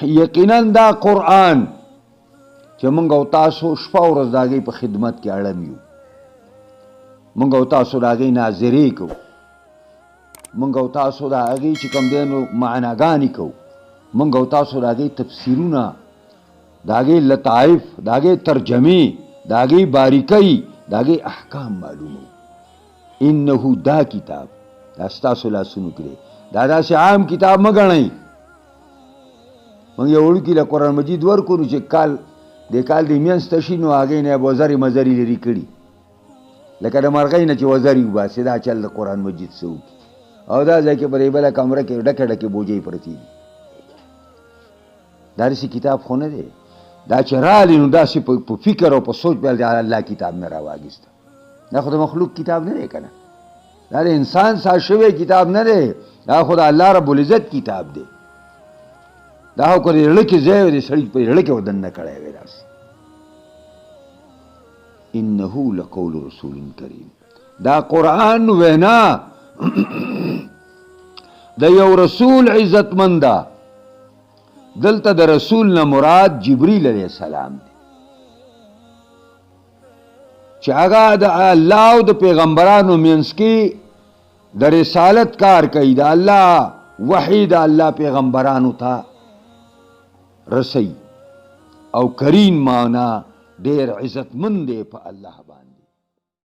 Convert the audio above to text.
یقینا دا قرآن چې مونږ او تاسو شپه ورځ د هغې په خدمت کې اړم یو، مونږ او تاسو د هغې ناظرې کوو، مونږ او تاسو د هغې چې کوم دی نو معناګانې کوو، مونږ او تاسو د هغې تفسیرونه، د هغې لطایف، د هغې ترجمې، د هغې باریکۍ، د هغې احکام معلومو. انه دا کتاب دا ستاسو لاسونو کې دی، دا داسې عام کتاب مه ګڼئ. مونږ یو وړوکي له قرآن مجید ورکو نو چې کال د کال د مینځ ته شي نو هغې نه یې وزرې مزرې لرې کړي، لکه د مرغۍ نه چې وزرې وباسي، دا چل د قرآن مجید څه وکړي. او دا ځای کې په دې بله کمره کې ډکې ډکې بوجۍ پرتې دي. دا داسې کتاب خو نه دی، دا چې راغلی نو داسې په فکر او په سوچ باندې الله کتاب نه راواګېسته. دا خو د مخلوق کتاب نه دی که نه، دا د انسان ساز شوی کتاب نه دی، دا خو د الله رب العزت کتاب دی. دا خو که د زړه کې ځای وي د سړي په زړه کې ودننه کړی وی داسې. انه لقول رسول کریم، دا قرآن وینا د یو رسول عزتمند ده. دلته د رسول نه مراد جبریل علیه السلام دی چې هغه د الله او د پیغمبرانو منځ کې د رسالت کار کوي، د الله وحی د الله پیغمبرانو ته رسی. او کریم معنا ډیر عزتمند دی په الله باندې.